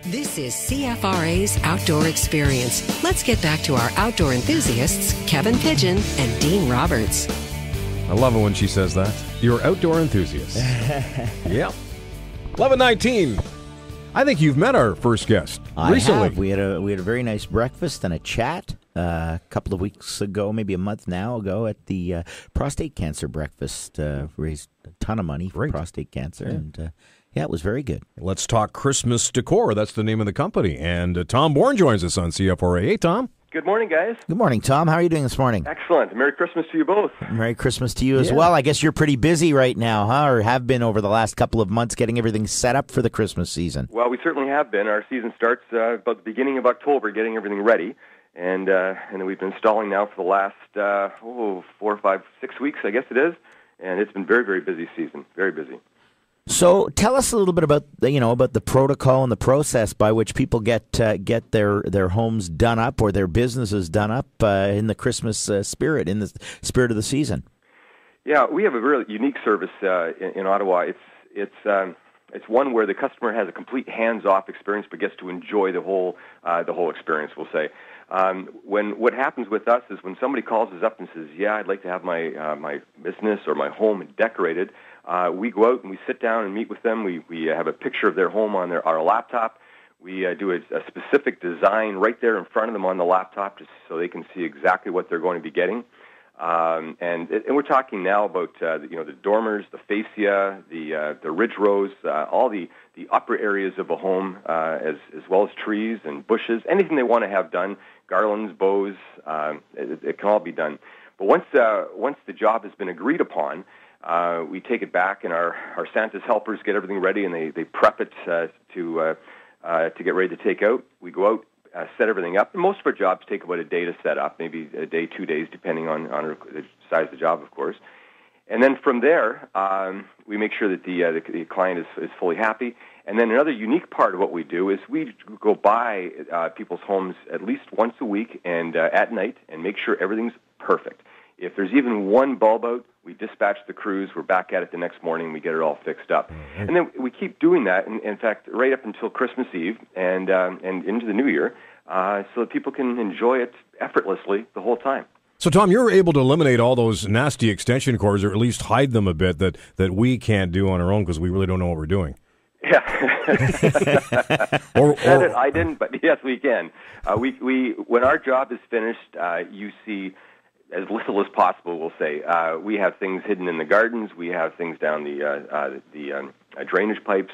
This is CFRA's Outdoor Experience. Let's get back to our outdoor enthusiasts, Kevin Pidgeon and Dean Roberts. I love it when she says that. You're outdoor enthusiasts. Yep. 11:19. I think you've met our first guest recently. I have. We had a very nice breakfast and a chat a couple of weeks ago, maybe a month now ago, at the prostate cancer breakfast. Raised a ton of money for prostate cancer, and it was very good. Let's talk Christmas Decor. That's the name of the company. And Thom Bourne joins us on CFRA. Hey, Thom. Good morning, guys. Good morning, Thom. How are you doing this morning? Excellent. Merry Christmas to you both. Merry Christmas to you as well. I guess you're pretty busy right now, huh? Or have been over the last couple of months getting everything set up for the Christmas season. Well, we certainly have been. Our season starts about the beginning of October, getting everything ready. And then we've been installing now for the last 4, 5, 6 weeks, I guess it is. And it's been very, very busy season. Very busy. So tell us a little bit about the protocol and the process by which people get their homes done up or their businesses done up in the Christmas spirit, in the spirit of the season. Yeah, we have a really unique service in Ottawa. It's one where the customer has a complete hands-off experience, but gets to enjoy the whole experience. We'll say. What happens with us is when somebody calls us up and says, "Yeah, I'd like to have my business or my home decorated," we go out and we sit down and meet with them. We have a picture of their home on our laptop. We do a specific design right there in front of them on the laptop, just so they can see exactly what they're going to be getting. And we're talking now about the dormers, the fascia, the ridge rows, all the upper areas of a home, as well as trees and bushes, anything they want to have done, garlands, bows, it can all be done. But once the job has been agreed upon, we take it back, and our Santa's helpers get everything ready, and they prep it to get ready to take out. We go out, set everything up. And most of our jobs take about a day to set up, maybe a day, 2 days, depending on the size of the job, of course. And then from there, we make sure that the client is fully happy. And then another unique part of what we do is we go by people's homes at least once a week and at night and make sure everything's perfect. If there's even one bulb out, we dispatch the crews. We're back at it the next morning. We get it all fixed up. Mm-hmm. And then we keep doing that, in fact, right up until Christmas Eve and into the New Year, so that people can enjoy it effortlessly the whole time. So, Thom, you're able to eliminate all those nasty extension cords, or at least hide them a bit that we can't do on our own because we really don't know what we're doing. Yeah. I didn't, but yes, we can. We when our job is finished, you see as little as possible, we'll say. We have things hidden in the gardens. We have things down the drainage pipes.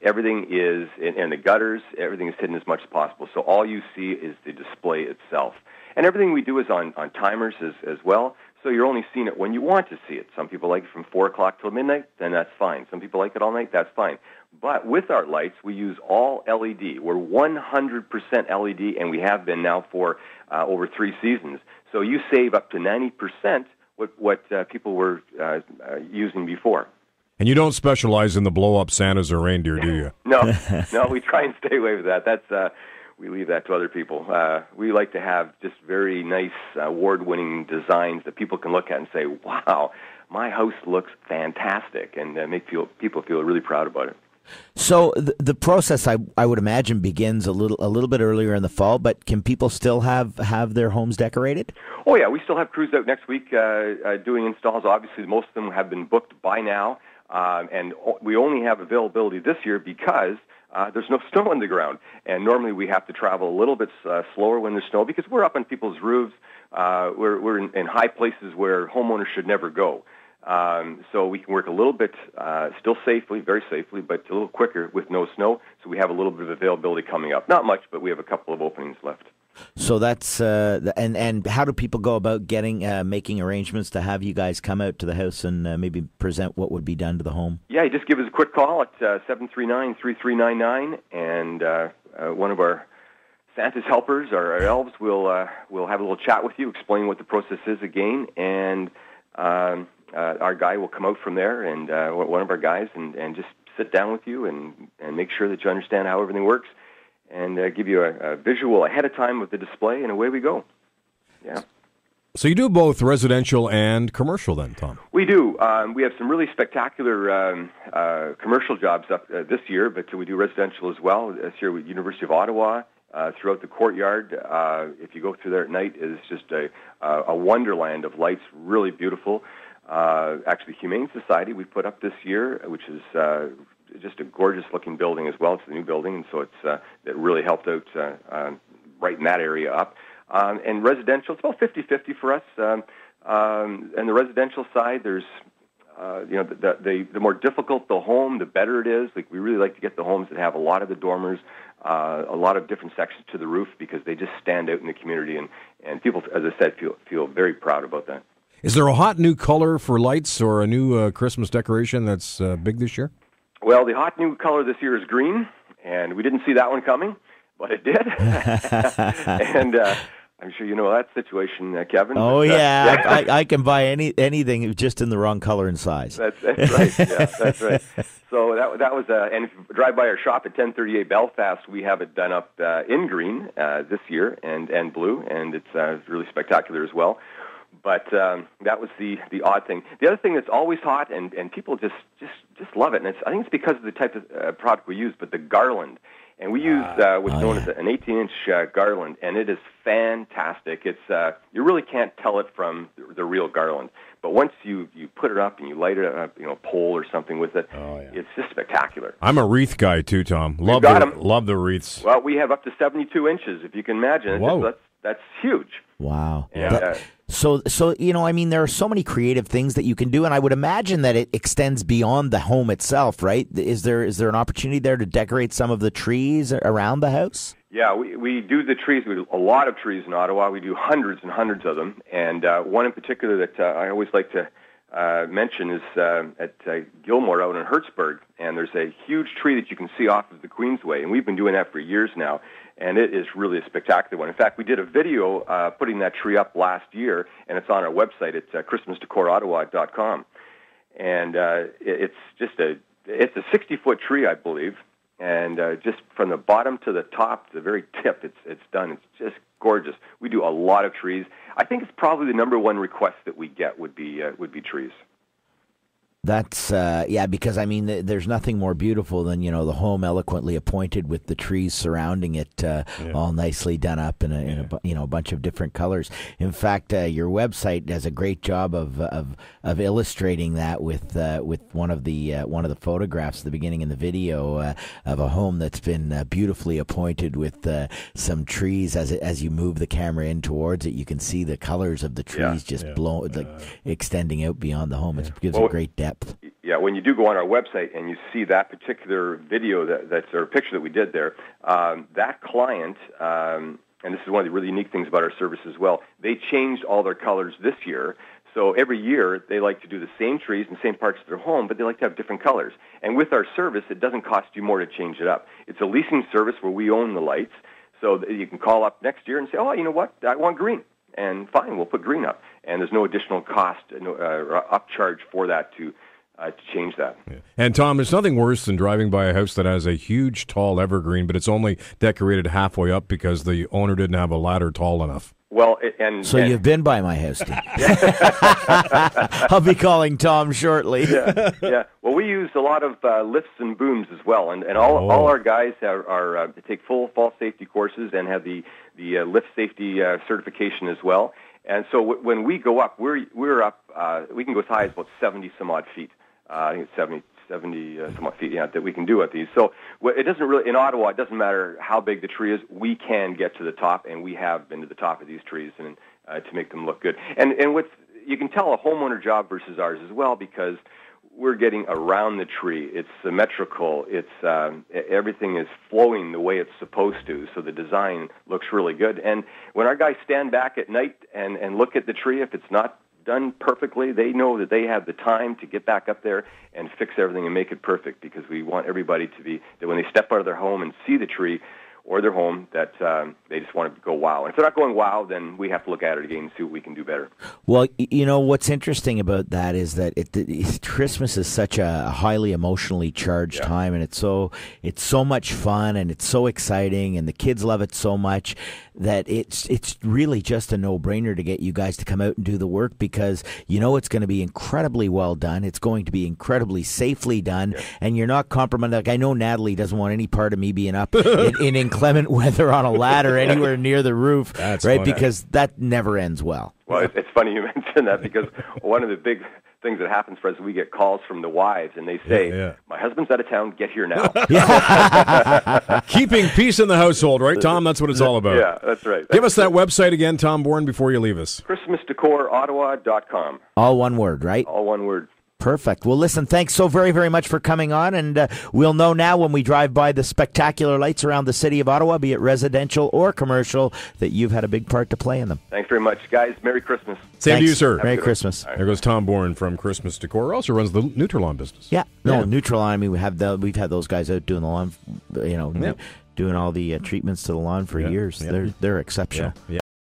Everything is in the gutters. Everything is hidden as much as possible. So all you see is the display itself. And everything we do is on timers as well. So you're only seeing it when you want to see it. Some people like it from 4 o'clock till midnight, then that's fine. Some people like it all night, that's fine. But with our lights, we use all LED. We're 100% LED, and we have been now for over 3 seasons. So you save up to 90% what people were using before. And you don't specialize in the blow-up Santas or reindeer, do you? No, we try and stay away from that. That's we leave that to other people. We like to have just very nice, award-winning designs that people can look at and say, "Wow, my house looks fantastic," and make people feel really proud about it. So the process, I would imagine, begins a little bit earlier in the fall. But can people still have their homes decorated? Oh yeah, we still have crews out next week doing installs. Obviously, most of them have been booked by now, and we only have availability this year because there's no snow on the ground. And normally we have to travel a little bit slower when there's snow because we're up on people's roofs. We're in high places where homeowners should never go. So we can work a little bit, still safely, very safely, but a little quicker with no snow. So we have a little bit of availability coming up. Not much, but we have a couple of openings left. So that's and how do people go about making arrangements to have you guys come out to the house and maybe present what would be done to the home? Yeah, you just give us a quick call at 739-3399, and one of our Santa's helpers, our elves, will have a little chat with you, explain what the process is again, and our guy will come out from there, and one of our guys, and just sit down with you and make sure that you understand how everything works, and give you a visual ahead of time of the display, and away we go. Yeah. So you do both residential and commercial then, Thom? We do. We have some really spectacular commercial jobs up this year, but we do residential as well. This year with University of Ottawa, throughout the courtyard. If you go through there at night, it is just a wonderland of lights, really beautiful. Actually, the Humane Society we put up this year, which is just a gorgeous-looking building as well. It's the new building, and so it really helped out right in that area up. And residential, it's about 50-50 for us. And the residential side, there's, the more difficult the home, the better it is. Like, we really like to get the homes that have a lot of the dormers, a lot of different sections to the roof, because they just stand out in the community, and people, as I said, feel very proud about that. Is there a hot new color for lights or a new Christmas decoration that's big this year? Well, the hot new color this year is green, and we didn't see that one coming, but it did. And I'm sure you know that situation, Kevin. Oh, yeah. I can buy anything just in the wrong color and size. That's right. Yeah, that's right. So that was, and if you drive by our shop at 1038 Belfast, we have it done up in green this year and blue, and it's really spectacular as well. But that was the odd thing. The other thing that's always hot, and people just love it, and I think it's because of the type of product we use, but the garland. And we use what's known as an 18-inch garland, and it is fantastic. It's you really can't tell it from the real garland. But once you put it up and you light it up, a pole or something with it, it's just spectacular. I'm a wreath guy too, Thom. Love the wreaths. Well, we have up to 72 inches, if you can imagine. Whoa. That's huge. Wow. And, So there are so many creative things that you can do, and I would imagine that it extends beyond the home itself, right? Is there an opportunity there to decorate some of the trees around the house? Yeah, we do the trees. We do a lot of trees in Ottawa. We do hundreds and hundreds of them, and one in particular that I always like to mention is at Gilmore out in Hertzburg, and there's a huge tree that you can see off of the Queensway, and we've been doing that for years now, and it is really a spectacular one. In fact, we did a video putting that tree up last year, and it's on our website. It's ChristmasDecorOttawa.com, and it's a 60-foot tree, I believe, and just from the bottom to the top, the very tip, it's done. It's just gorgeous. We do a lot of trees. I think it's probably the number one request that we get would be trees. That's because there's nothing more beautiful than the home eloquently appointed with the trees surrounding it, all nicely done up in a bunch of different colors. In fact, your website does a great job of illustrating that with one of the photographs at the beginning in the video of a home that's been beautifully appointed with some trees. As you move the camera in towards it, you can see the colors of the trees extending out beyond the home. It gives a great depth. Yeah, when you do go on our website and you see that particular video, that's or picture that we did there, that client, and this is one of the really unique things about our service as well, they changed all their colors this year. So every year they like to do the same trees in the same parts of their home, but they like to have different colors. And with our service, it doesn't cost you more to change it up. It's a leasing service where we own the lights, so that you can call up next year and say, oh, you know what, I want green. And fine, we'll put green up. And there's no additional cost or upcharge for that to change that. Yeah. And Thom, there's nothing worse than driving by a house that has a huge, tall evergreen, but it's only decorated halfway up because the owner didn't have a ladder tall enough. Well, you've been by my house, Steve. I'll be calling Thom shortly. Yeah. Well, we use a lot of lifts and booms as well, and all our guys are take full fall safety courses and have the lift safety certification as well. And so when we go up, we're up. We can go as high as about 70 some odd feet. I think it's 70 some odd feet, that we can do at these. So it doesn't really, in Ottawa, it doesn't matter how big the tree is. We can get to the top, and we have been to the top of these trees and to make them look good. And you can tell a homeowner job versus ours as well, because we're getting around the tree. It's symmetrical. It's everything is flowing the way it's supposed to, so the design looks really good. And when our guys stand back at night and look at the tree, if it's not done perfectly, they know that they have the time to get back up there and fix everything and make it perfect, because we want everybody to be, that when they step out of their home and see the tree or their home, that they just want to go wow. And if they're not going wow, then we have to look at it again and see what we can do better. Well, what's interesting about that is that Christmas is such a highly emotionally charged time, and it's so much fun, and it's so exciting, and the kids love it so much that it's really just a no-brainer to get you guys to come out and do the work, because you know it's going to be incredibly well done. It's going to be incredibly safely done, and you're not compromising. Like, I know Natalie doesn't want any part of me being up in inclement weather on a ladder anywhere near the roof, That's right? funny. Because that never ends well. Well, it's funny you mentioned that, because one of the big things that happens for us, we get calls from the wives, and they say, my husband's out of town, get here now. Keeping peace in the household, right, Tom? That's what it's all about. Yeah, that's right. Give us that website again, Tom Bourne, before you leave us. ChristmasDecorOttawa.com. All one word, right? All one word. Perfect. Well, listen, thanks so very, very much for coming on, and we'll know now when we drive by the spectacular lights around the city of Ottawa, be it residential or commercial, that you've had a big part to play in them. Thanks very much, guys. Merry Christmas. Same to you, sir. Merry Christmas. There goes Tom Bourne from Christmas Decor. Also runs the Nutri-Lawn business. Yeah. No, Nutri-Lawn, I mean, we've had those guys out doing the lawn, doing all the treatments to the lawn for years. Yeah. They're exceptional. Yeah.